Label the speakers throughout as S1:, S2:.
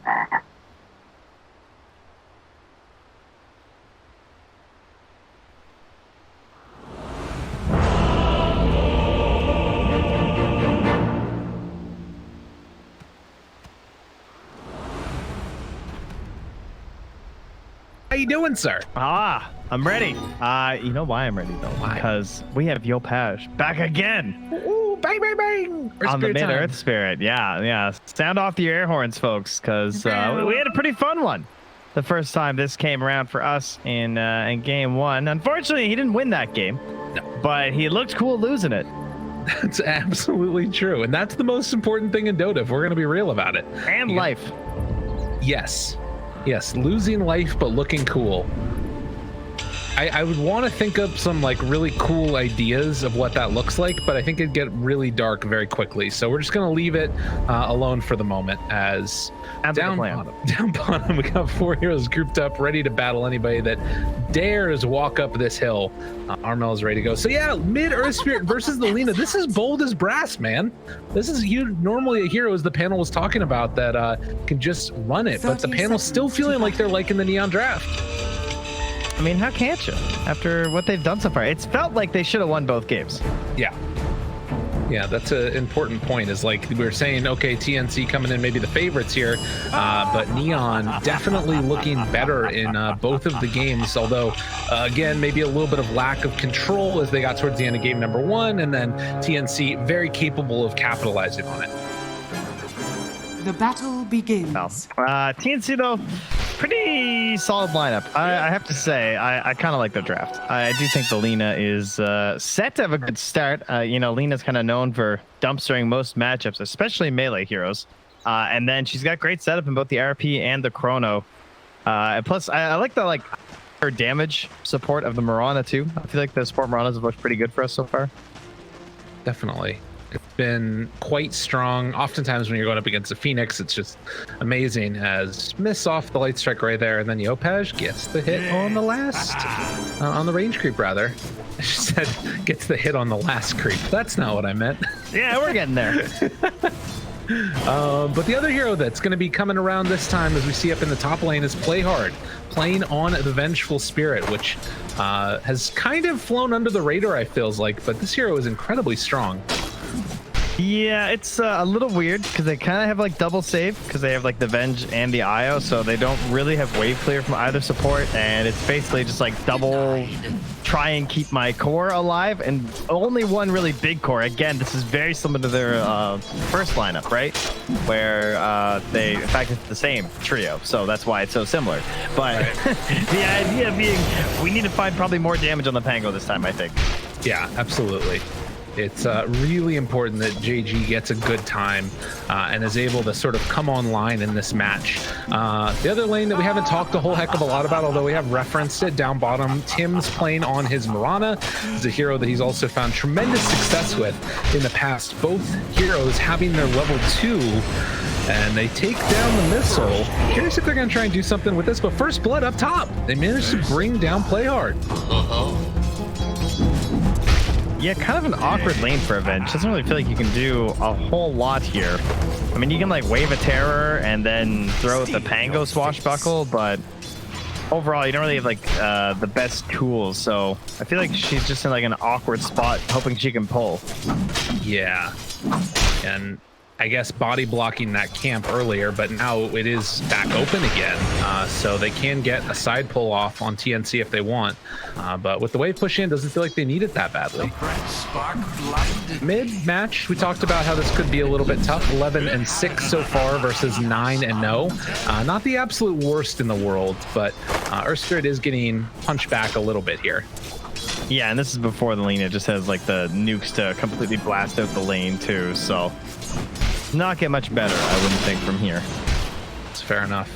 S1: How you doing, sir?
S2: I'm ready. You know why I'm ready though?
S1: Why?
S2: Because we have Yopaj back again.
S1: Ooh, bang, bang, bang!
S2: On the mid-Earth Spirit. Yeah. Sound off the air horns, folks, because we had a pretty fun one the first time this came around for us in game one. Unfortunately, he didn't win that game, but he looked cool losing it.
S1: That's absolutely true, and that's the most important thing in Dota, if we're going to be real about it.
S2: And life.
S1: Yes, losing life but looking cool. I would want to think of some like really cool ideas of what that looks like, but I think it'd get really dark very quickly. So we're just going to leave it alone for the moment. As down bottom, we got 4 heroes grouped up, ready to battle anybody that dares walk up this hill. Armel's ready to go. So yeah, mid-Earth Spirit versus the Lina. This is bold as brass, man. This is normally a hero, as the panel was talking about, that can just run it, but the panel's still feeling like they're liking the Neon draft.
S2: I mean, how can't you? After what they've done so far, it's felt like they should have won both games.
S1: Yeah, that's an important point. Is like we were saying, okay, TnC coming in maybe the favorites here, but Neon definitely looking better in both of the games. Although, again, maybe a little bit of lack of control as they got towards the end of game number 1, and then TnC very capable of capitalizing on it.
S3: The battle begins.
S2: TnC though, pretty solid lineup. I have to say, I kind of like the draft. I do think the Lina is set to have a good start. Lina's kind of known for dumpstering most matchups, especially melee heroes. And then she's got great setup in both the RP and the Chrono. And plus, I like the her damage support of the Mirana too. I feel like the support Miranas have looked pretty good for us so far.
S1: Definitely. It's been quite strong. Oftentimes when you're going up against a Phoenix, it's just amazing as miss off the light strike right there, and then Yopaj gets the hit on the last, on the range creep rather. I just said gets the hit on the last creep. That's not what I meant.
S2: Yeah, we're getting there.
S1: But the other hero that's going to be coming around this time, as we see up in the top lane, is Playhard, playing on the Vengeful Spirit, which has kind of flown under the radar, I feels like, but this hero is incredibly strong.
S2: Yeah, it's a little weird because they kind of have double save because they have the Venge and the IO, so they don't really have wave clear from either support, and it's basically just double try and keep my core alive, and only one really big core. Again, this is very similar to their first lineup, right? Where in fact, it's the same trio, so that's why it's so similar. But the idea being, we need to find probably more damage on the Pango this time, I think.
S1: Yeah, absolutely. It's really important that JG gets a good time and is able to sort of come online in this match. The other lane that we haven't talked a whole heck of a lot about, although we have referenced it down bottom, Tim's playing on his Mirana. He's a hero that he's also found tremendous success with in the past. Both heroes having their level 2, and they take down the missile. Curious if they're going to try and do something with this, but first blood up top. They managed to bring down Playhard.
S2: Yeah, kind of an awkward lane for Avenge. Doesn't really feel like you can do a whole lot here. I mean, you can wave a terror and then throw the Pango swashbuckle, but overall, you don't really have the best tools. So I feel like she's just in an awkward spot, hoping she can pull.
S1: Yeah, and I guess body blocking that camp earlier, but now it is back open again. So they can get a side pull off on TnC if they want. But with the wave push in, doesn't feel like they need it that badly. Mid-match, we talked about how this could be a little bit tough. 11-6 so far versus 9-0. Not the absolute worst in the world, but Earth Spirit is getting punched back a little bit here.
S2: Yeah, and this is before the Lina just has the nukes to completely blast out the lane too, so not get much better, I wouldn't think, from here.
S1: It's fair enough.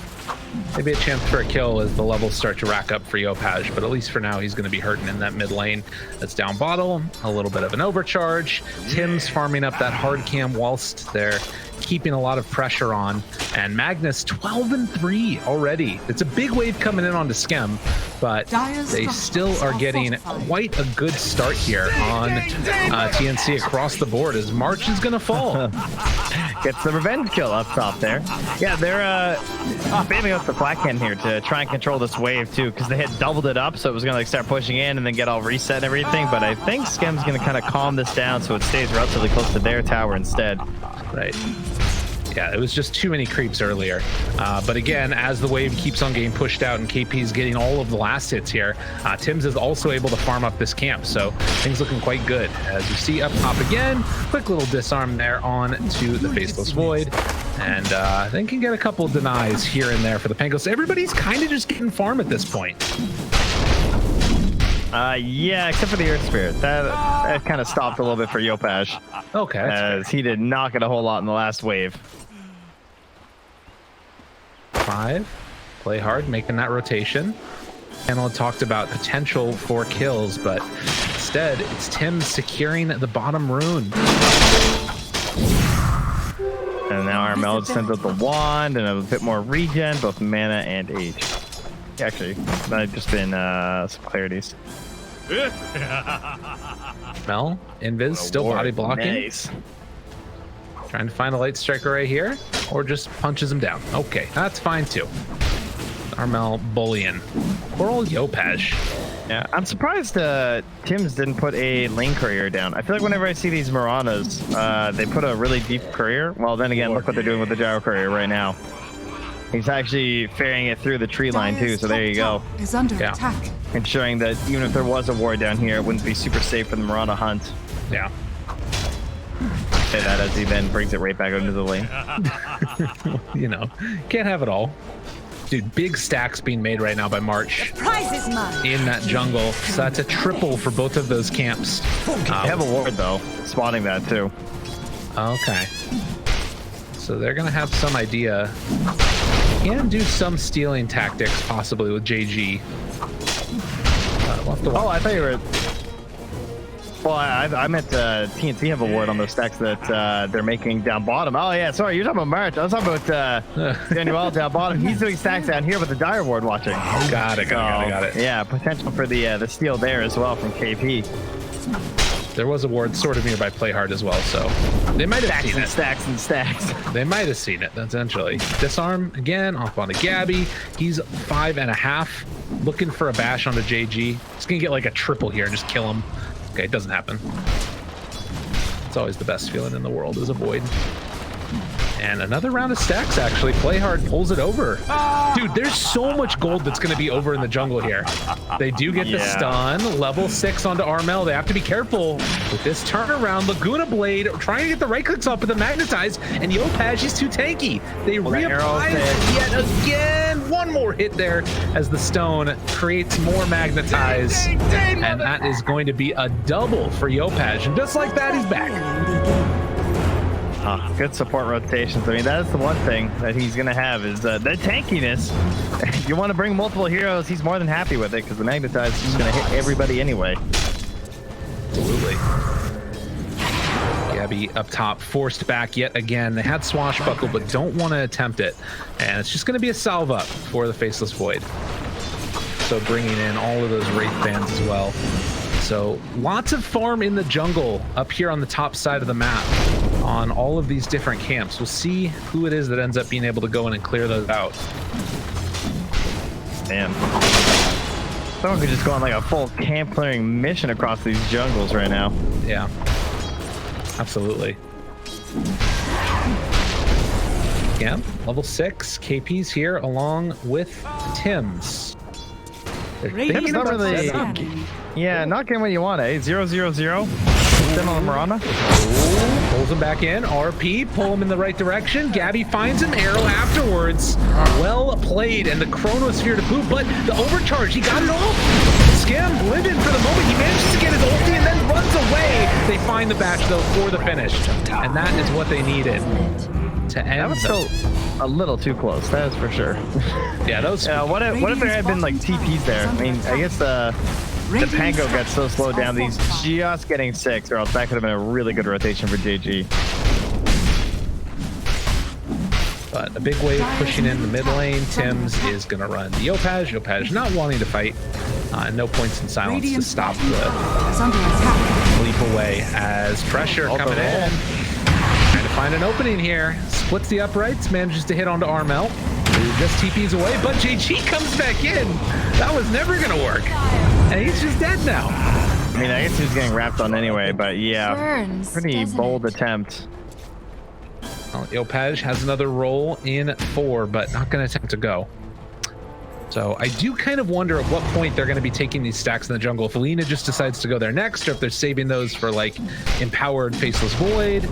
S1: Maybe a chance for a kill as the levels start to rack up for Yopaj, but at least for now he's going to be hurting in that mid lane. That's down bottom, a little bit of an overcharge. Tim's farming up that hard cam whilst they're keeping a lot of pressure on, and Magnus 12-3 already. It's a big wave coming in onto Skem, but they still are getting quite a good start here on TnC across the board as March is going to fall.
S2: Gets the revenge kill up top there. Yeah, they're spamming up the flat can here to try and control this wave too, because they had doubled it up, so it was going to like start pushing in and then get all reset and everything. But I think Skem's going to kind of calm this down so it stays relatively close to their tower instead.
S1: Right. Yeah, it was just too many creeps earlier. But again, as the wave keeps on getting pushed out and KP's getting all of the last hits here, Tim's is also able to farm up this camp. So things looking quite good. As you see up top again, quick little disarm there on to the Faceless Void. And then can get a couple of denies here and there for the Pangos. Everybody's kind of just getting farm at this point.
S2: Yeah, except for the Earth Spirit. That kind of stopped a little bit for Yopaj.
S1: Okay.
S2: As he did not get a whole lot in the last wave.
S1: 5, play hard, making that rotation. Panel talked about potential for kills, but instead it's Tim securing the bottom rune.
S2: And now Armel sends out the wand and a bit more regen, both mana and age. Actually, that might have just been some clarities.
S1: Mel, Invis, still body blocking.
S2: Nice.
S1: Trying to find a light striker right here, or just punches him down. Okay, that's fine too. Armel bullying. Poor old Yopaj.
S2: Yeah, I'm surprised Tim's didn't put a lane courier down. I feel like whenever I see these Maranas, they put a really deep courier. Well, then again, look what they're doing with the gyro courier right now. He's actually ferrying it through the tree line too, so there you go.
S3: Is under attack.
S2: Ensuring that even if there was a ward down here, it wouldn't be super safe for the Marana hunt.
S1: Yeah.
S2: Say that as he then brings it right back into the lane.
S1: You know, can't have it all. Dude, big stacks being made right now by March
S4: Prize is mine.
S1: in that jungle. So that's a triple for both of those camps.
S2: They have a ward though, spotting that too.
S1: Okay. So they're going to have some idea. Can do some stealing tactics possibly with JG. We'll have to watch.
S2: Oh, I thought you were... Well, I meant TnC have a ward on those stacks that they're making down bottom. Oh, yeah, sorry, you're talking about March. I was talking about Daniel down bottom. He's doing stacks down here with the Dire ward watching.
S1: Got it.
S2: Yeah, potential for the steal there as well from KP.
S1: There was a ward sort of nearby play hard as well, so they might have seen it.
S2: Stacks and stacks.
S1: They might have seen it, essentially. Disarm again, off onto Gabbi. He's 5.5, looking for a bash onto JG. He's gonna get like a triple here and just kill him. Okay, it doesn't happen. It's always the best feeling in the world is a Void. And another round of stacks, actually. Play hard pulls it over. Dude, there's so much gold that's going to be over in the jungle here. They do get the stun. Level 6 onto Armel. They have to be careful with this turnaround. Laguna Blade trying to get the right clicks up with the Magnetize. And Yopaj is too tanky. They reapply yet again. One more hit there as the stone creates more Magnetize. And that is going to be a double for Yopaj. And just like that, he's back.
S2: Good support rotations. I mean, that is the one thing that he's going to have is the tankiness. You want to bring multiple heroes, he's more than happy with it because the Magnetize is just going to hit everybody anyway.
S1: Absolutely. Gabbi up top, forced back yet again. They had Swashbuckle, but don't want to attempt it. And it's just going to be a salve up for the Faceless Void. So bringing in all of those Wraith bands as well. So lots of farm in the jungle up here on the top side of the map on all of these different camps. We'll see who it is that ends up being able to go in and clear those out.
S2: Man. Someone could just go on like a full camp clearing mission across these jungles right now.
S1: Yeah, absolutely. Yeah, level 6, KP's here along with Tim's.
S2: Tim's not really... Yeah, not getting what you want, eh? 0-0-0. Then on the Marana.
S1: Pulls him back in. RP, pull him in the right direction. Gabbi finds him. Arrow afterwards. Well played. And the Chronosphere to boot, but the overcharge, he got it off. Skim living for the moment. He manages to get his ulti and then runs away. They find the bash, though, for the finish. And that is what they needed to end.
S2: That was still a little too close, that is for sure.
S1: Yeah, those.
S2: What if there had been like TPs there? I mean, I guess the Pango got so slowed down, these just getting 6, or else that could have been a really good rotation for JG.
S1: But a big wave pushing in the mid lane. Tim's is going to run the Yopaj. Yopaj not wanting to fight. No points in silence to stop the leap away as pressure coming in. Trying to find an opening here. Splits the uprights, manages to hit onto Armel, who just TPs away, but JG comes back in. That was never going to work. And he's just dead now.
S2: I mean, I guess he was getting wrapped on anyway, but yeah,
S4: Burns,
S2: pretty bold attempt.
S1: Well, Yopaj has another roll in 4, but not going to attempt to go. So I do kind of wonder at what point they're going to be taking these stacks in the jungle. If Alina just decides to go there next, or if they're saving those for like empowered Faceless Void.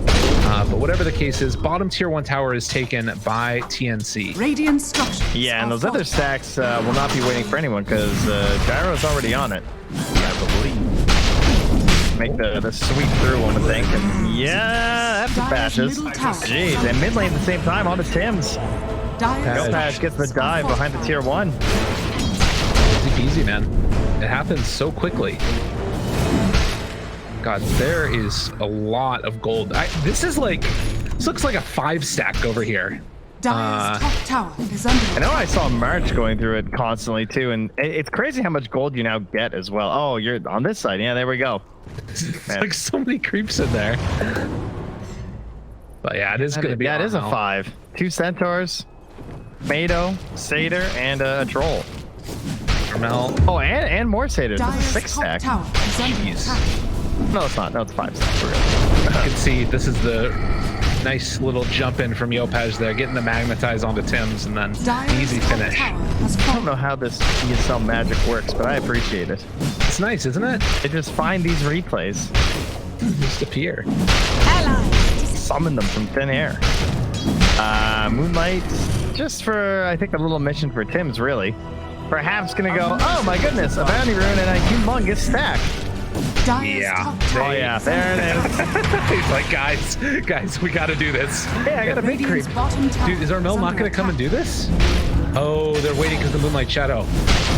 S1: But whatever the case is, bottom tier 1 tower is taken by TnC.
S3: Radiant structures.
S2: Yeah, and those other stacks will not be waiting for anyone because Gyro's already on it, I believe. Make the sweep through one, I think. And yeah, that's bashes. Jeez, and mid lane at the same time on the Tims. Yopaj gets the dive behind the tier 1.
S1: Easy peasy, man. It happens so quickly. God, there is a lot of gold. This looks like a 5 stack over here.
S3: Dire's top tower is under.
S2: I know I saw March going through it constantly too, and it's crazy how much gold you now get as well. Oh, you're on this side. Yeah, there we go.
S1: It's like so many creeps in there. But yeah, it is going to be.
S2: Yeah, it is a 5. 2 centaurs, Mado, Satyr, and a troll.
S1: Armel.
S2: Oh, and more Satyrs. This is 6
S3: top
S2: stack.
S3: tower is under
S1: Jeez.
S3: attack.
S2: No, it's not. No, it's 5 stacks. For real.
S1: You can see this is the nice little jump in from Yopaj there, getting the magnetize onto Tim's, and then easy finish.
S2: I don't know how this ESL magic works, but I appreciate it.
S1: It's nice, isn't it?
S2: They just find these replays,
S1: Just appear.
S2: summon them from thin air. Moonlight, just for, I think, a little mission for Tim's, really. Perhaps gonna go, oh my goodness, a bounty rune and a humongous stack.
S1: Yeah.
S2: Oh yeah, there it is.
S1: He's like, guys, we got to do this.
S2: Hey, I got a big creep.
S1: Dude, is Armel not going to come and do this? Oh, they're waiting because of the Moonlight Shadow.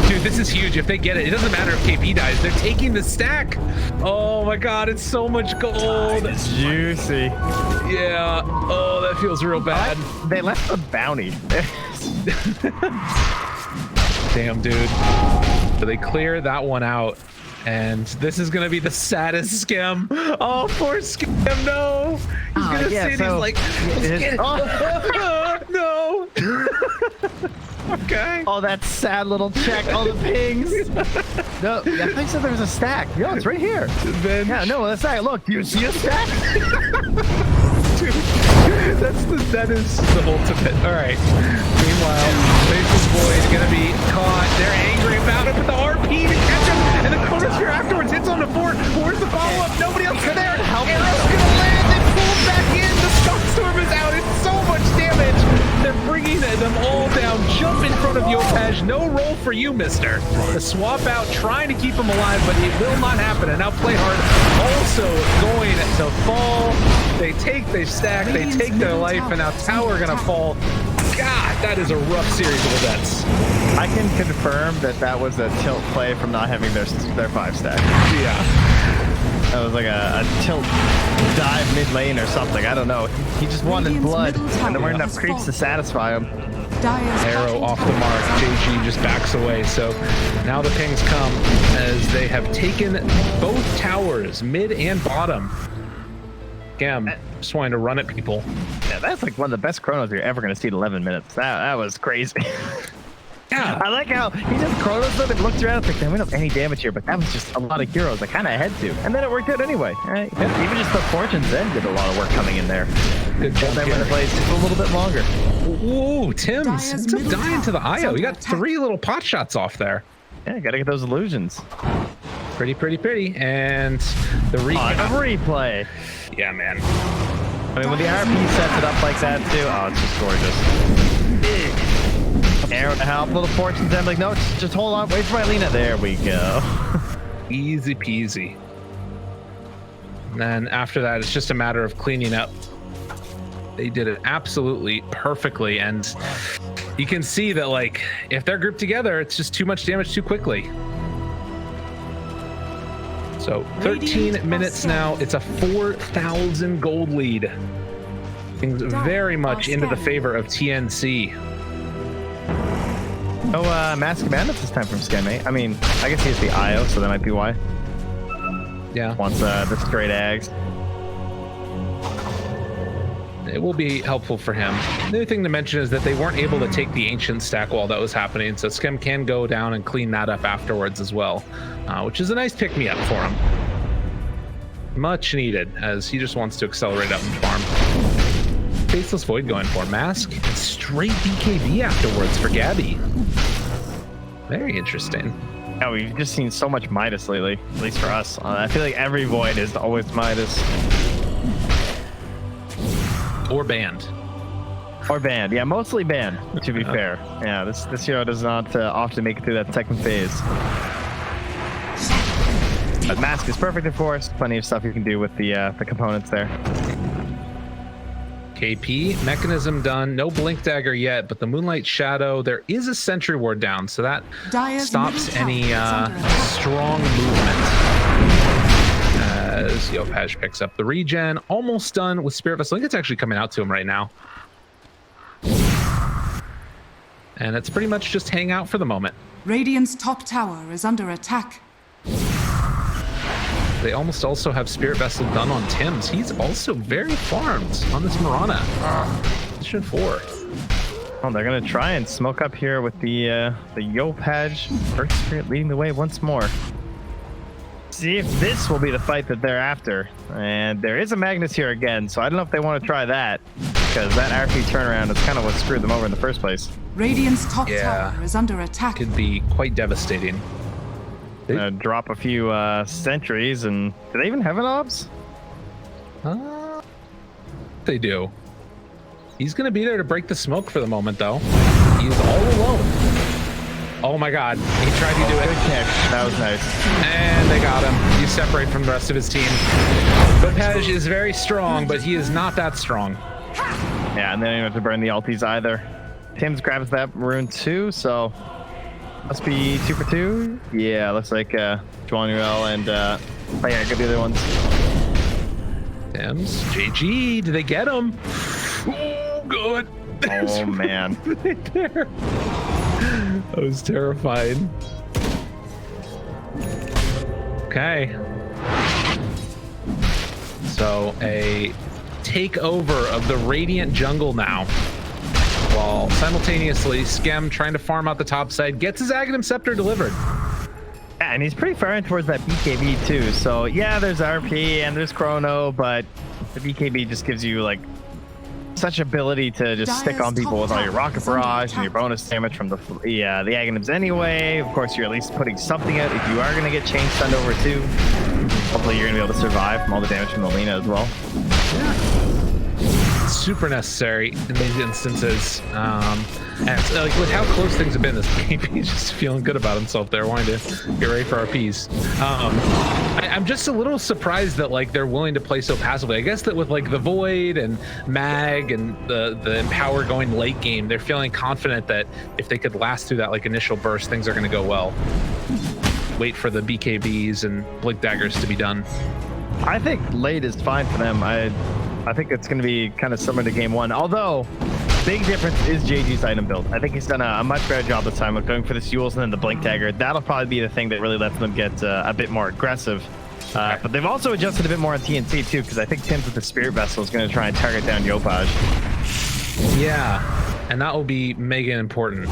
S1: Dude, this is huge. If they get it, it doesn't matter if KP dies. They're taking the stack. Oh my God, it's so much gold.
S2: Juicy.
S1: Yeah. Oh, that feels real bad.
S2: They left the bounty.
S1: Damn, dude. So they clear that one out. And this is gonna be the saddest scam. Oh, poor scam, no. He's gonna see it, he's like, let's get it. Oh. No. Okay.
S2: Oh, that sad little check. All the pings. No, I think so. There was a stack. Yo, it's right here.
S1: Advantage.
S2: Yeah, no, that's not. Look, do you see a stack?
S1: Dude, that is the ultimate. All right. Meanwhile, Faceless Void gonna be caught. They're angry about it, but the RP to catch him, and the chronosphere afterwards hits on the 4. Where's the follow-up? Nobody else is there. Arrow's gonna land. They pull back in. The Shockstorm is out. It's so much damage. They're bringing them all down. Jump in front of Yopaj. No roll for you, mister. The swap out, trying to keep him alive, but it will not happen. And now Play Hard also going to fall. They stack, they take their life, and now Tower gonna fall. God, that is a rough series of events.
S2: I can confirm that was a tilt play from not having their 5 stack.
S1: Yeah.
S2: That was like a tilt dive mid lane or something. I don't know. He just wanted blood, and there weren't enough creeps to satisfy him.
S1: Arrow off the mark. JG just backs away. So now the pings come as they have taken both towers, mid and bottom. Gam, just wanting to run at people.
S2: Yeah, that's like one of the best chronos you're ever going to see in 11 minutes. That was crazy.
S1: Yeah.
S2: I like how he just chronos them and looked around and like, we don't have any damage here, but that was just a lot of heroes I kind of had to. And then it worked out anyway. Right? Even just the Fortune's End did a lot of work coming in there.
S1: Good job.
S2: Then when it plays just a little bit longer.
S1: Whoa, Tim's dying to the IO. You got 3 little pot shots off there.
S2: Yeah, gotta get those illusions.
S1: Pretty. And the
S2: replay.
S1: Yeah, man.
S2: I mean, when the RP sets it up like that too, oh, it's just gorgeous. Arrow to help, little Fortune's End, like, no, just hold on, wait for my Lena. There we go.
S1: Easy peasy. And then after that, it's just a matter of cleaning up. They did it absolutely perfectly, and you can see that, like, if they're grouped together, it's just too much damage too quickly. So 13 minutes now. It's a 4,000 gold lead. Things very much into the favor of TnC.
S2: Oh, Mask Bandits this time from Scan, mate. I mean, I guess he has the IO, so that might be why.
S1: Yeah.
S2: Wants the straight Ags.
S1: It will be helpful for him. The other thing to mention is that they weren't able to take the ancient stack while that was happening, so Skem can go down and clean that up afterwards as well, which is a nice pick-me-up for him. Much needed, as he just wants to accelerate up and farm. Faceless Void going for Mask, and straight BKB afterwards for Gabbi. Very interesting.
S2: Yeah, we've just seen so much Midas lately, at least for us. I feel like every Void is always Midas.
S1: Or banned.
S2: Or banned. Yeah, mostly banned, to be fair. Yeah, this hero does not often make it through that second phase. But Mask is perfect, of course. Plenty of stuff you can do with the components there.
S1: KP, mechanism done. No Blink Dagger yet, but the Moonlight Shadow, there is a Sentry Ward down, so that stops any strong movement. As Yopaj picks up the regen, almost done with Spirit Vessel. I think it's actually coming out to him right now. And it's pretty much just hang out for the moment.
S3: Radiant's top tower is under attack.
S1: They almost also have Spirit Vessel done on Tim's. He's also very farmed on this Mirana. Mission 4.
S2: Oh, they're gonna try and smoke up here with the Yopaj. Earth Spirit leading the way once more. See if this will be the fight that they're after. And there is a Magnus here again, so I don't know if they want to try that, because that RP turnaround is kind of what screwed them over in the first place.
S3: Radiant's top tower is under attack.
S1: Could be quite devastating.
S2: Drop a few sentries, and do they even have an obs?
S1: They do. He's going to be there to break the smoke for the moment, though. He's all alone. Oh my god, he tried to do it.
S2: Good kick. That was nice.
S1: And they got him. He's separated from the rest of his team. Yopaj is very strong, but he is not that strong.
S2: Yeah, and they don't even have to burn the ultis either. Tim's grabs that rune too, so must be 2 for 2. Yeah, looks like Juanuel and oh yeah, get the other ones.
S1: Tim's GG. Did they get him? Oh, good.
S2: Oh man.
S1: Right there. That was terrifying. Okay. So a takeover of the Radiant jungle now. While simultaneously Skem trying to farm out the top side, gets his Aghanim Scepter delivered.
S2: Yeah, and he's pretty far in towards that BKB too. So yeah, there's RP and there's Chrono, but the BKB just gives you like such ability to just stick on people with all your rocket barrage and your bonus damage from the Aghanims anyway. Of course, you're at least putting something out if you are going to get chain stunned over too. Hopefully you're going to be able to survive from all the damage from the Lina as well.
S1: Yeah. Super necessary in these instances. And it's, like with how close things have been, this game, he's just feeling good about himself there, wanting to get ready for RPs. I'm just a little surprised that like they're willing to play so passively. I guess that with like the Void and Mag and the Empower going late game, they're feeling confident that if they could last through that like initial burst, things are going to go well. Wait for the BKBs and Blink Daggers to be done.
S2: I think late is fine for them. I think it's going to be kind of similar to game 1, although big difference is JG's item build. I think he's done a much better job this time of going for the Yules and then the Blink Dagger. That'll probably be the thing that really lets them get a bit more aggressive. But they've also adjusted a bit more on TnC too, because I think Tim's with the Spirit Vessel is going to try and target down Yopaj.
S1: Yeah, and that will be mega important.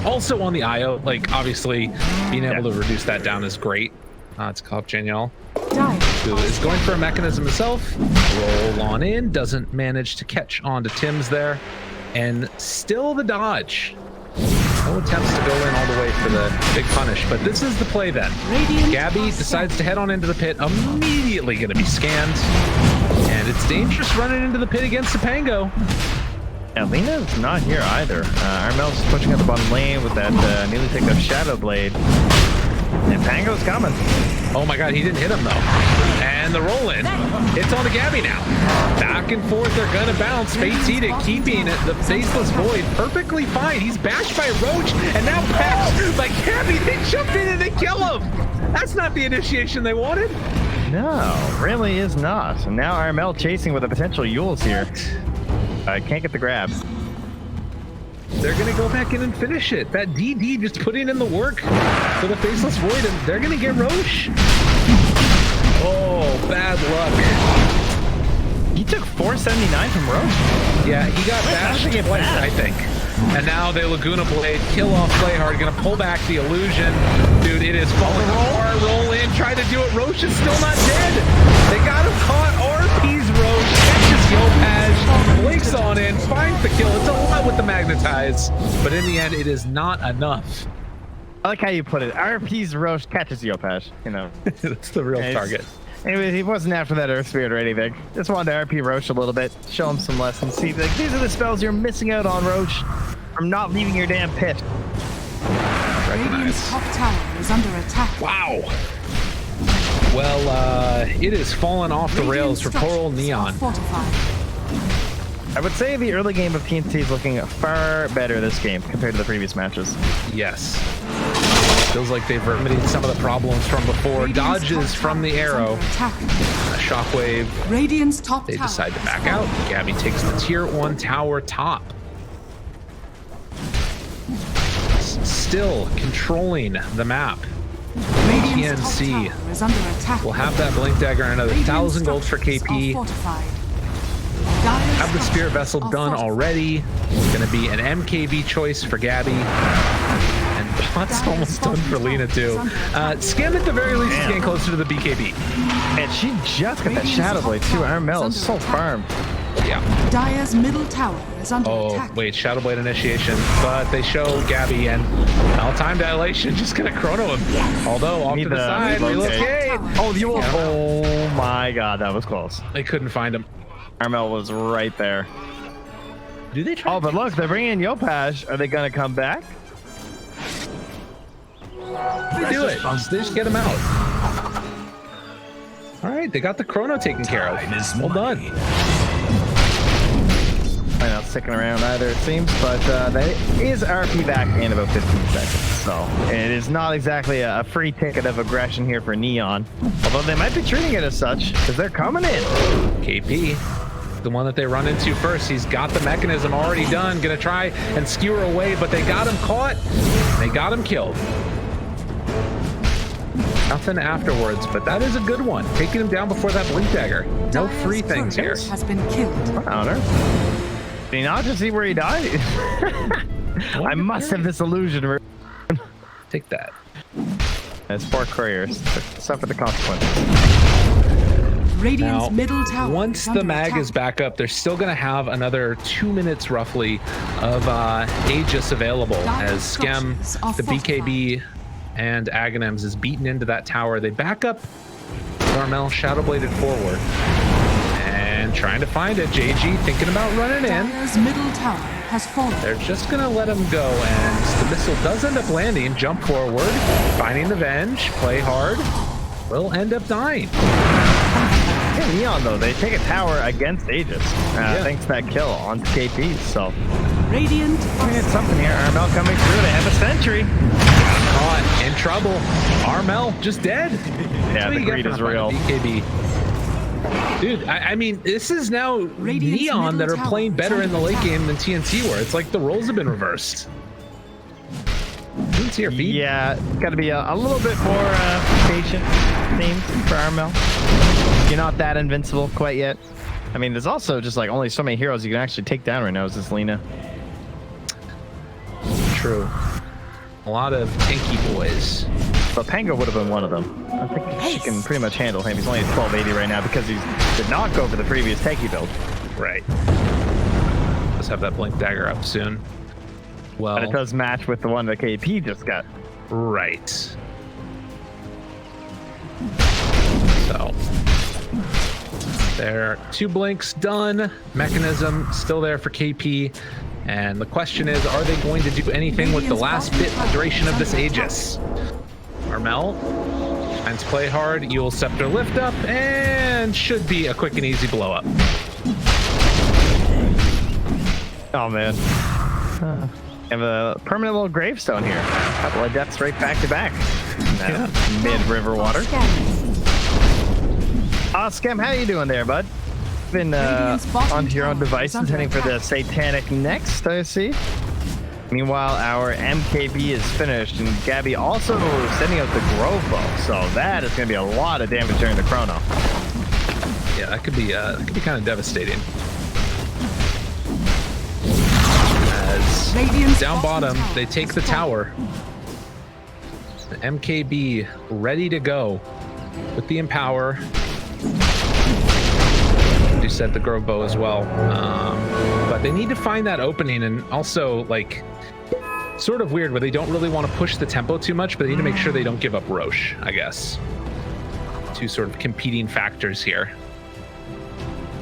S1: Also on the IO, like obviously being able to reduce that down is great. It's called Genial, who is going for a mechanism himself. Roll on in, doesn't manage to catch on to Tim's there, and still the dodge. No attempts to go in all the way for the big punish, but this is the play then. Gabbi decides to head on into the pit, immediately going to be scanned, and it's dangerous running into the pit against Topanga.
S2: Yeah, Lina's not here either. Armel's pushing out the bottom lane with that newly picked up Shadow Blade. And Pango's coming.
S1: Oh my god, he didn't hit him though. And the roll in. It's on to Gabbi now. Back and forth, they're gonna bounce. Fate's Edict keeping the Faceless Void perfectly fine. He's bashed by Roach and now bashed by Gabbi. They jump in and they kill him. That's not the initiation they wanted.
S2: No, really is not. And now Armel chasing with a potential Yules here. I can't get the grab.
S1: They're going to go back in and finish it. That DD just putting in the work for the Faceless Void, and they're going to get Roche. Oh, bad luck.
S2: He took 479 from Roche.
S1: Yeah, he got bashed twice, I think. And now the Laguna Blade, kill off Play Hard, going to pull back the illusion. Dude, it is falling apart. Roll in, try to do it. Roche is still not dead. They got him caught. RP's Roche, catches Yopaj, blinks on in, finds the kill. It's a lot with the Magnetize, but in the end, it is not enough.
S2: I like how you put it. RP's Roche catches Yopaj, you know.
S1: That's the real target.
S2: Anyways, he wasn't after that Earth Spirit or anything. Just wanted to RP Roche a little bit, show him some lessons. See, like, these are the spells you're missing out on, Roche. From not leaving your damn pit.
S3: Radiant's top tower is under attack.
S1: Wow. Well, it is fallen off the rails for poor old Neon.
S2: I would say the early game of TnC is looking far better this game compared to the previous matches.
S1: Yes. Feels like they've remedied some of the problems from before. Dodges from the arrow. A shockwave.
S3: Radiant's top
S1: they
S3: tower
S1: decide to back out. Gabbi takes the tier 1 tower top. Still controlling the map. TnC will have that Blink Dagger and another 1,000 gold for KP. Have the Spirit Vessel done already. It's going to be an MKB choice for Gabbi. And Bot's almost done for Lina too. Skim at the very least is getting closer to the BKB.
S2: And she just got that Shadow Blade too. Armel is so firm.
S1: Yeah.
S3: Dire's middle tower is under attack.
S1: Oh, wait, Shadow Blade initiation. But they show Gabbi and time dilation just gonna chrono him. Although off to the side, relocate.
S2: Oh, you will. Oh my god, that was close.
S1: They couldn't find him.
S2: Armel was right there.
S1: Do they try?
S2: Oh, but look, they're bringing in Yopaj. Are they gonna come back?
S1: They do it. They just get him out. All right, they got the chrono taken care of. Well done.
S2: Might not sticking around either, it seems, but that is RP back in about 15 seconds. So it is not exactly a free ticket of aggression here for Neon, although they might be treating it as such because they're coming in.
S1: KP, the one that they run into first. He's got the mechanism already done. Gonna try and skewer away, but they got him caught. They got him killed. Nothing afterwards, but that is a good one. Taking him down before that Blink Dagger. No free things here.
S3: Has been killed.
S2: Honor. Did he not just see where he died? I must have this illusion.
S1: Take that.
S2: As 4 couriers suffer the consequences.
S3: Radiant's
S1: Now,
S3: middle tower
S1: once the mag is back up, they're still going to have another 2 minutes roughly of Aegis available as Skem, the BKB, and Aghanim's is beaten into that tower. They back up. Normal Shadow Bladed forward. And trying to find it. JG thinking about running in.
S3: Dire's middle tower has fallen.
S1: They're just going to let him go. And the missile does end up landing. Jump forward. Finding the Venge. Play hard. Will end up dying.
S2: Yeah, Neon, though, they take a tower against Aegis. Thanks to that kill on KP. So,
S3: Radiant.
S2: we had something here. Armel coming through. They have a sentry.
S1: Caught in trouble. Armel just dead.
S2: Yeah, the greed is real.
S1: BKB. Dude, I mean, this is now Neon that are playing better in the late game than TnC were. It's like the roles have been reversed. TnC are beat.
S2: Yeah, got to be a little bit more patient, seems, for Armel. You're not that invincible quite yet. I mean, there's also just like only so many heroes you can actually take down right now. Is this Lina?
S1: True. A lot of tanky boys.
S2: But Pango would have been one of them. I think she can pretty much handle him. He's only at 1280 right now because he did not go for the previous tanky build.
S1: Right. Let's have that Blink Dagger up soon. Well,
S2: but it does match with the one that KP just got.
S1: Right. So there are 2 blinks done. Mechanism still there for KP. And the question is, are they going to do anything with the last bit duration of this Aegis? Armel finds Play Hard, Eul Scepter lift up, and should be a quick and easy blow up.
S2: Oh man. Have a permanent little gravestone here. A couple of deaths right back to back. Mid river water. Skem, how you doing there, bud? been on your own devices heading for the Satanic next, I see. Meanwhile, our MKB is finished, and Gabbi also sending out the Grove Bow, so that is going to be a lot of damage during the chrono.
S1: Yeah, that could be kind of devastating. As down bottom, they take the tower. The MKB ready to go with the Empower. You said the Grove Bow as well, but they need to find that opening, and also like sort of weird where they don't really want to push the tempo too much, but they need to make sure they don't give up Roche, I guess. Two sort of competing factors here.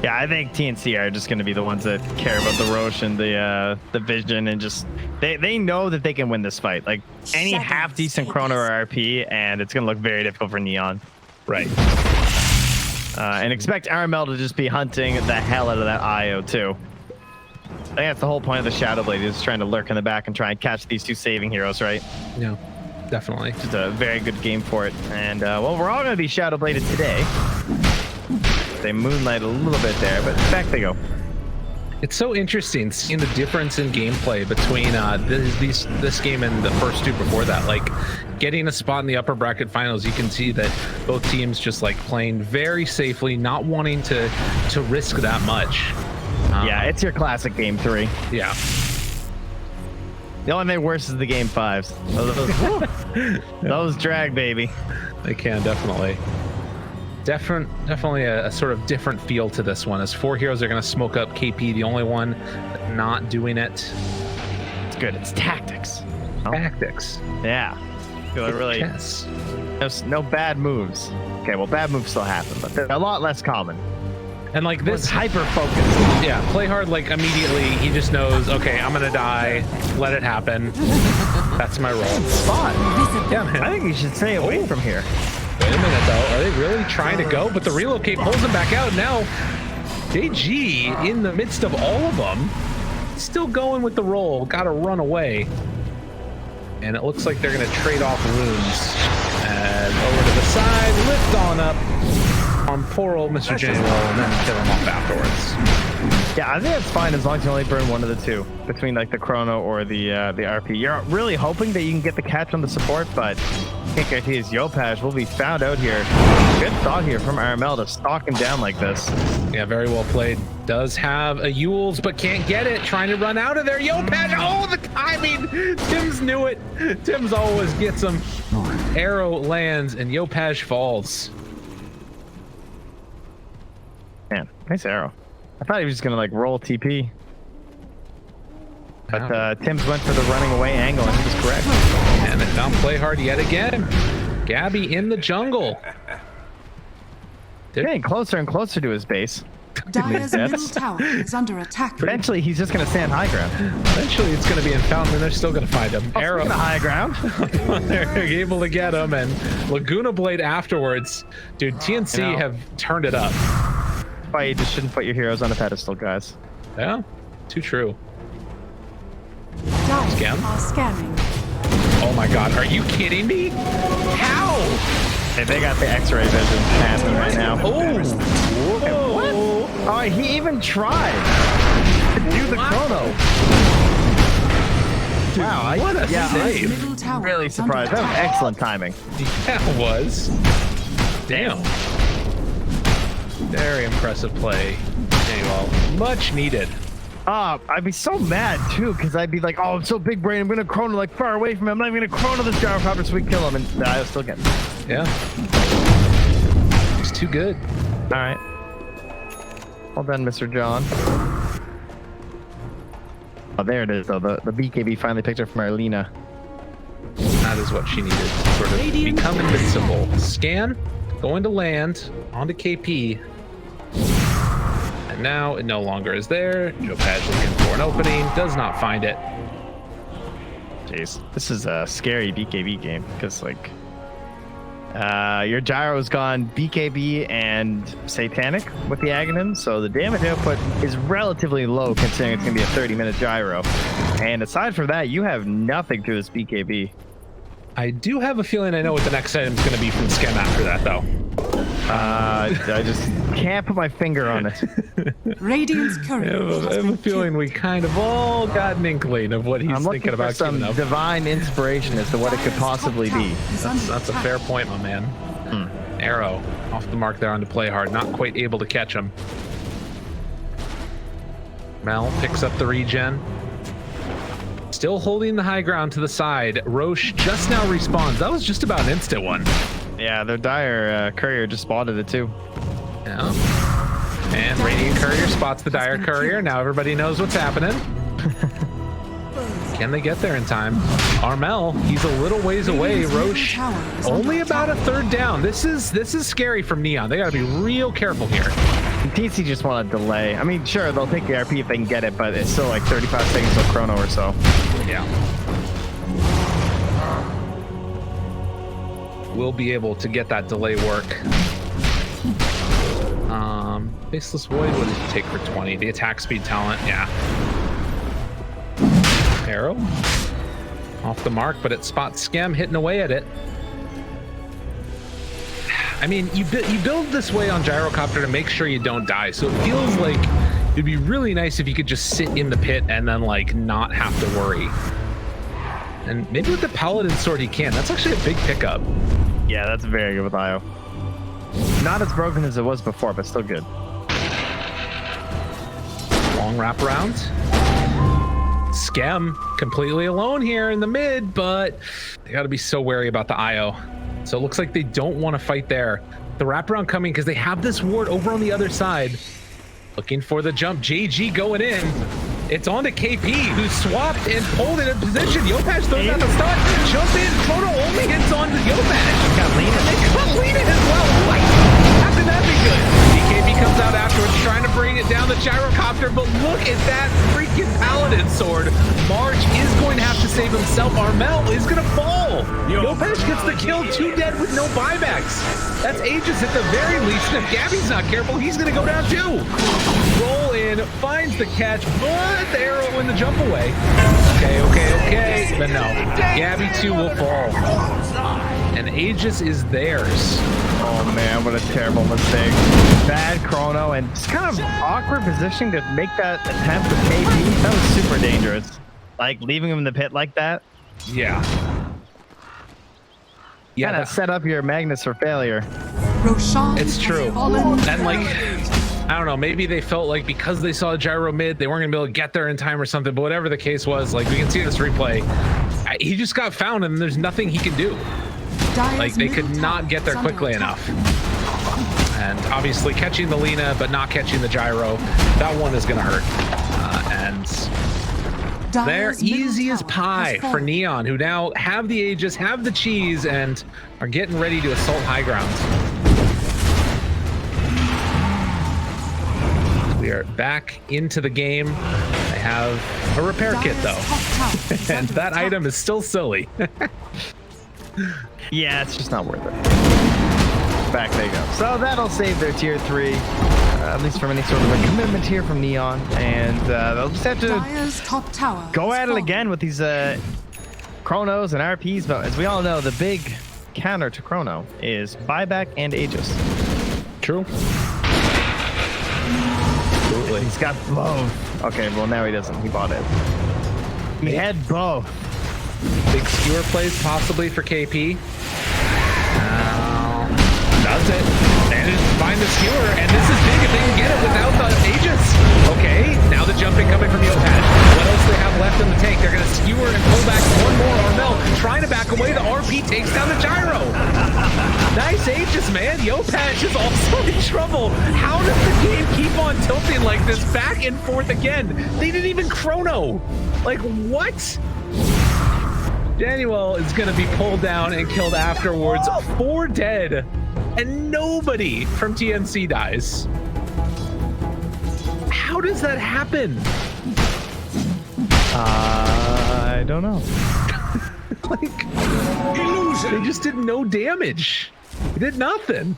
S2: Yeah, I think TnC are just going to be the ones that care about the Roche and the Vision, and just they know that they can win this fight. Like any half decent chrono or RP, and it's going to look very difficult for Neon.
S1: Right.
S2: And expect Aramel to just be hunting the hell out of that IO too. I think that's the whole point of the Shadow Blade, is trying to lurk in the back and try and catch these two saving heroes, right?
S1: Yeah, definitely.
S2: Just a very good game for it. And well, we're all going to be Shadow Bladed today. They moonlight a little bit there, but back they go.
S1: It's so interesting seeing the difference in gameplay between this game and the first two before that. Like getting a spot in the upper bracket finals, you can see that both teams just like playing very safely, not wanting to risk that much.
S2: Yeah, it's your classic game 3.
S1: Yeah.
S2: The only thing worse is the game 5s. Those drag, baby.
S1: They can definitely. Definitely a sort of different feel to this one, as 4 heroes are going to smoke up KP, the only one not doing it.
S2: It's good. It's tactics.
S1: Tactics.
S2: Yeah. Feel really.
S1: Yes.
S2: There's no bad moves. Okay, well, bad moves still happen, but they're a lot less common.
S1: And like this
S2: hyper focus.
S1: Yeah, play hard. Like immediately, he just knows. Okay, I'm gonna die. Let it happen. That's my role.
S2: Spot.
S1: Yeah, man.
S2: I think you should stay away from here.
S1: Wait a minute, though. Are they really trying to go? But the relocate pulls him back out. Now, JG, in the midst of all of them, still going with the roll. Got to run away. And it looks like they're going to trade off runes. And over to the side, lift on up on poor old Mr. Januel, and then kill him off afterwards.
S2: Yeah, I think that's fine as long as you only burn one of the two between like the chrono or the RP. You're really hoping that you can get the catch on the support, but can't guarantee his Yopaj will be found out here. Good thought here from Aramel to stalk him down like this.
S1: Yeah, very well played. Does have a Yules, but can't get it. Trying to run out of there. Yopaj, oh, the timing. Tim's knew it. Tim's always gets him. Arrow lands and Yopaj falls.
S2: Man, nice arrow. I thought he was just gonna like roll TP. But Tim's went for the running away angle, and he was correct.
S1: And it don't play hard yet again. Gabbi in the jungle.
S2: They're getting closer and closer to his base.
S3: Dire's middle tower is under attack.
S2: Eventually, he's just gonna stand high ground.
S1: Eventually, it's gonna be in Fountain, and they're still gonna find him.
S2: Arrow on high ground.
S1: They're able to get him, and Laguna Blade afterwards. Dude, TnC have turned it up.
S2: Why you just shouldn't put your heroes on a pedestal, guys.
S1: Yeah, too true.
S3: Dire are scanning.
S1: Oh my god, are you kidding me? How?
S2: Hey, they got the X-ray vision happening right now.
S1: Oh, whoa.
S2: What? Oh, he even tried to do the chrono.
S1: Dude,
S2: wow,
S1: what a save.
S3: Middle tower
S2: Really
S3: is under
S2: surprised. That was
S3: attack.
S2: excellent timing.
S1: Yeah, it was. Damn. Very impressive play. Well, much needed.
S2: I'd be so mad too, because I'd be like, oh, I'm so big brain, I'm gonna chrono like far away from him. I'm not even gonna chrono this Gyrocopter so we kill him, and I was still getting him.
S1: Yeah. He's too good.
S2: All right. Well done, Mr. John. Oh, there it is, though. The BKB finally picked up from Arlena.
S1: That is what she needed to sort of become invincible. Scan, going to land, onto KP. And now it no longer is there. Yopaj looking for an opening, does not find it.
S2: Jeez, this is a scary BKB game, because, like, your Gyro's gone BKB and Satanic with the Aghanim, so the damage output is relatively low considering it's going to be a 30-minute Gyro. And aside from that, you have nothing through this BKB.
S1: I do have a feeling I know what the next item is going to be from Skem after that, though.
S2: I just can't put my finger on it.
S3: Radiant's courier
S1: I have a feeling we kind of all got an inkling of what he's
S2: I'm looking
S1: thinking
S2: for
S1: about
S2: some
S1: keeping up.
S2: divine inspiration as to what it could possibly be.
S1: That's a fair point, my man. Arrow off the mark there on the play hard. Not quite able to catch him. Mel picks up the regen. Still holding the high ground to the side. Roche just now respawns. That was just about an instant one.
S2: Yeah, their Dire courier just spotted it too.
S1: Yeah. And Radiant Courier spots the Dire Courier. Now everybody knows what's happening. Can they get there in time? Armel, he's a little ways away. Roche, only about a third down. This is scary from Neon. They got to be real careful here.
S2: TnC just want to delay. I mean, sure, they'll take the RP if they can get it, but it's still like 35 seconds till chrono or so.
S1: Yeah. We'll be able to get that delay work. Faceless Void, what did he take for 20? The attack speed talent, yeah. Arrow. Off the mark, but it spots Scam hitting away at it. I mean, you build this way on Gyrocopter to make sure you don't die, so it feels like it'd be really nice if you could just sit in the pit and then, like, not have to worry. And maybe with the Paladin Sword he can. That's actually a big pickup.
S2: Yeah, that's very good with IO. Not as broken as it was before, but still good.
S1: Long wraparound. Scam completely alone here in the mid, but they got to be so wary about the IO. So it looks like they don't want to fight there. The wraparound coming because they have this ward over on the other side. Looking for the jump. JG going in. It's on to KP, who swapped and pulled in a position. Yopash throws out the stun. Jump in. Chrono only hits on to Yopash.
S2: Got Lena.
S1: And they got Lena as well. What? How could that be good? BKB comes out afterwards, trying to bring it down the Gyrocopter, but look at that freaking Paladin Sword. March is going to have to save himself. Armel is going to fall. Yopash gets the kill, 2 dead with no buybacks. That's Aegis at the very least. And if Gabby's not careful, he's going to go down too. Roll in, finds the catch, but the arrow in the jump away. Okay. But no, Gabby too will fall. And Aegis is theirs.
S2: Oh man, what a terrible mistake. Bad chrono and just kind of awkward position to make that attempt with KP. That was super dangerous. Like leaving him in the pit like that.
S1: Yeah.
S2: Yeah, kind of set up your Magnus for failure.
S3: Roshan
S1: It's true. And like, I don't know, maybe they felt like because they saw Gyro mid, they weren't gonna be able to get there in time or something, but whatever the case was, like we can see this replay, he just got found and there's nothing he can do. Like they could not get there quickly enough. And obviously catching the Lena, but not catching the Gyro, that one is gonna hurt. And they're easy as pie for Neon, who now have the Aegis, have the cheese, and are getting ready to assault high ground. We are back into the game. I have a repair kit though, and that item is still silly.
S2: Yeah, it's just not worth it. Back they go. So that'll save their tier 3, at least from any sort of a commitment here from Neon, and they'll just have to go at it again with these chronos and RPs. But as we all know, the big counter to chrono is buyback and Aegis. True. Absolutely. He's got both. Okay, well now he doesn't. He bought it. He had both.
S1: Big skewer plays possibly for KP. Does it. And just find the skewer, and this is big if they can get it without the Aegis. Okay, now the jumping coming from Yopash. What else do they have left in the tank? They're going to skewer and pull back one more. Armel trying to back away. The RP takes down the Gyro. Nice Aegis, man. Yopash is also in trouble. How does the game keep on tilting like this back and forth again? They didn't even chrono. Like, what? Daniel is going to be pulled down and killed afterwards. 4 dead. And nobody from TnC dies. How does that happen?
S2: I don't know.
S1: Like, they just did no damage. They did nothing.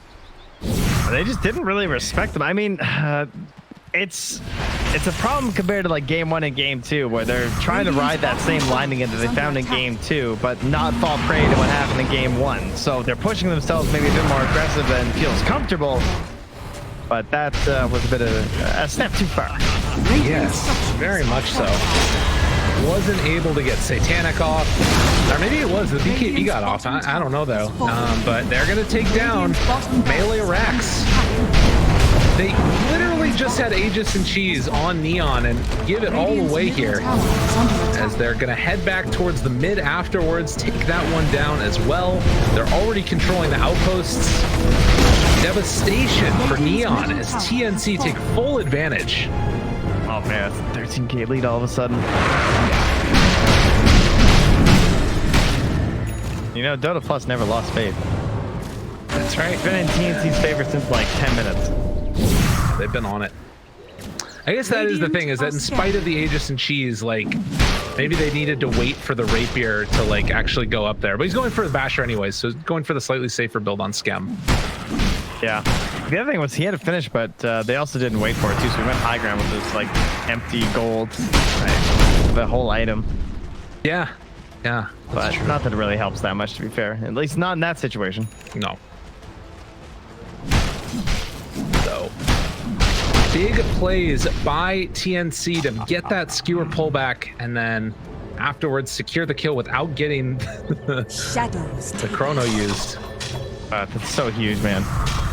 S2: They just didn't really respect them. I mean, it's it's a problem compared to like game 1 and game 2, where they're trying to ride that same line again that they found in game 2, but not fall prey to what happened in game 1. So they're pushing themselves maybe a bit more aggressive and feels comfortable. But that was a bit of a step too far.
S1: Yes, very much so. Wasn't able to get Satanic off, or maybe it was the BKB got off. I don't know though. But they're gonna take down Melee Rex. They literally just had Aegis and Cheese on Neon and give it all away here, as they're gonna head back towards the mid afterwards, take that one down as well. They're already controlling the outposts. Devastation for Neon as TnC take full advantage.
S2: Oh man, it's a 13k lead all of a sudden. You know, Dota Plus never lost faith.
S1: That's right.
S2: It's been in TnC's favor since like 10 minutes.
S1: They've been on it. I guess that is the thing, is that in spite of the Aegis and Cheese, like, maybe they needed to wait for the Rapier to like actually go up there. But he's going for the Basher anyways, so going for the slightly safer build on Skem.
S2: Yeah. The other thing was he had to finish, but they also didn't wait for it too, so we went high ground with this like empty gold, right? The whole item.
S1: Yeah. Yeah.
S2: But not that it really helps that much, to be fair. At least not in that situation.
S1: No. So big plays by TnC to get that skewer pullback, and then afterwards secure the kill without getting the chrono used.
S2: That's so huge, man.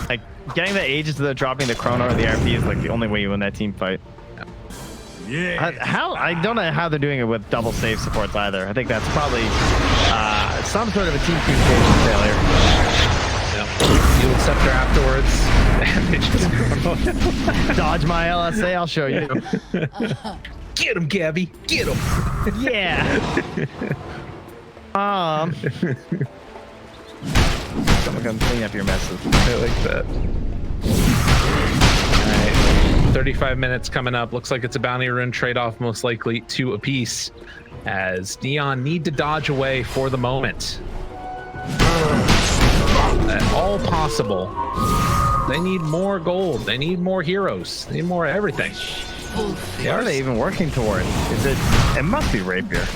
S2: Like getting the Aegis without dropping the chrono or the RP is like the only way you win that team fight. Yeah. How I don't know how they're doing it with double save supports either. I think that's probably some sort of a team communication failure.
S1: Yeah. You'll Scepter afterwards, and they just
S2: dodge my LSA. I'll show you.
S1: Get him, Gabby. Get him.
S2: Yeah. Someone come clean up your messes.
S1: I like that. All right, 35 minutes coming up. Looks like it's a bounty rune trade-off, most likely 2 apiece, as Neon need to dodge away for the moment. All possible. They need more gold. They need more heroes. They need more everything.
S2: What are they even working toward? Is it? It must be Rapier.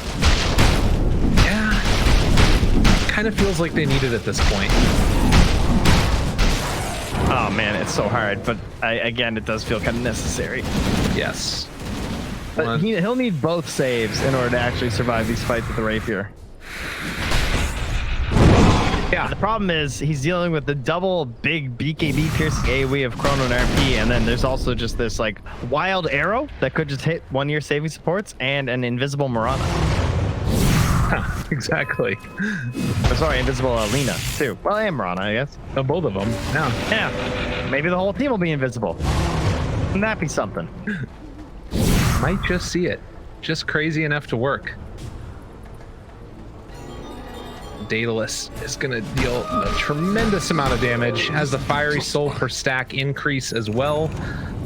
S1: Yeah. Kind of feels like they need it at this point.
S2: Oh man, it's so hard, but again, it does feel kind of necessary.
S1: Yes.
S2: But he'll need both saves in order to actually survive these fights with the Rapier. Yeah, the problem is he's dealing with the double big BKB piercing AoE of Chrono and RP, and then there's also just this like wild arrow that could just hit 1-year saving supports and an invisible Mirana.
S1: Huh, exactly.
S2: Oh, sorry, invisible Alina too. Well, and Mirana, I guess.
S1: Oh, both of them. Yeah.
S2: Yeah. Maybe the whole team will be invisible. Wouldn't that be something?
S1: Might just see it. Just crazy enough to work. Daedalus is going to deal a tremendous amount of damage, has the Fiery Soul per stack increase as well,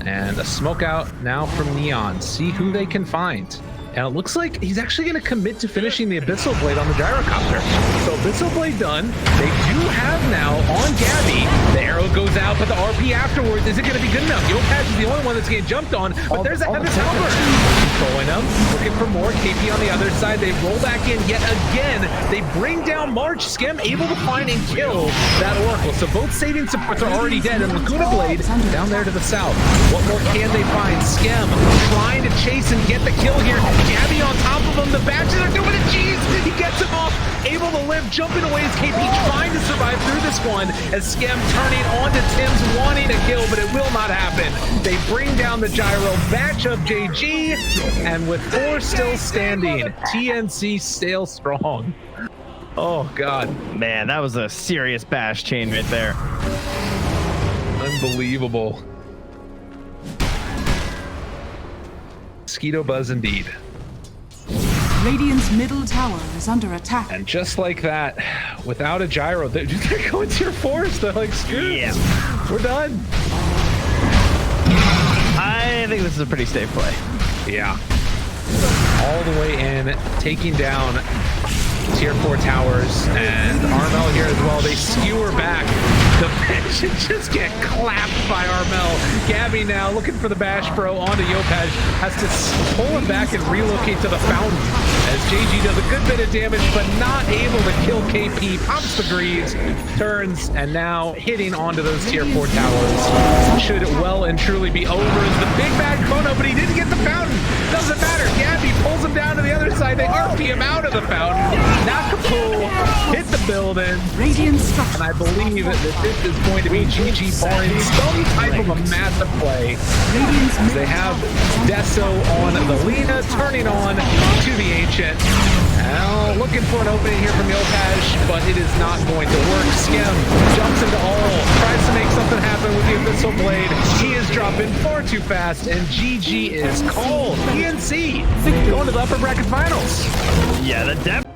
S1: and a smoke out now from Neon. See who they can find. And it looks like he's actually going to commit to finishing the Abyssal Blade on the Gyrocopter. So Abyssal Blade done. They do have now on Gabbi. The arrow goes out, but the RP afterwards, is it going to be good enough? Yopatch is the only one that's getting jumped on, but there's a Heaven's Helper. Controlling them, looking for more. KP on the other side. They roll back in yet again. They bring down March. Skem able to find and kill that Oracle. So both saving supports are already dead, and Laguna Blade down there to the south. What more can they find? Skem trying to chase and get the kill here. Gabbi on top of him. The batches are doing it. Jeez, he gets him off. Able to live, jumping away as KP trying to survive through this one, as Skem turning onto Tim's wanting to kill, but it will not happen. They bring down the Gyro, batch up JG, and with 4 still standing, TnC still strong. Oh God.
S2: Man, that was a serious bash chain right there.
S1: Unbelievable. Mosquito buzz indeed.
S3: Radiant's middle tower is under attack.
S1: And just like that, without a Gyro, they're going to your forest. They're like, screw it.
S2: Yeah.
S1: We're done.
S2: I think this is a pretty safe play.
S1: Yeah. All the way in, taking down tier 4 towers, and Armel here as well. They skewer back. the bench and just get clapped by Armel. Gabbi now looking for the bash pro onto Yopaj, has to pull him back and relocate to the fountain as JG does a good bit of damage, but not able to kill KP. Pops the greaves, turns, and now hitting onto those tier 4 towers. Should well and truly be over as the big bad Chrono, but he didn't get the fountain. Doesn't matter. Gabbi pulls him down to the other side. They RP him out of the fountain. Nakapool hit the building. And I believe that this is going to be GG barring some type of a massive play. They have Deso on the Lina, turning on to the Ancient. Now looking for an opening here from Yopaj, but it is not going to work. Skem jumps into all, tries to make something happen with the Abyssal Blade. He is dropping far too fast, and GG is called. TnC going to the upper bracket finals.
S2: Yeah, the depth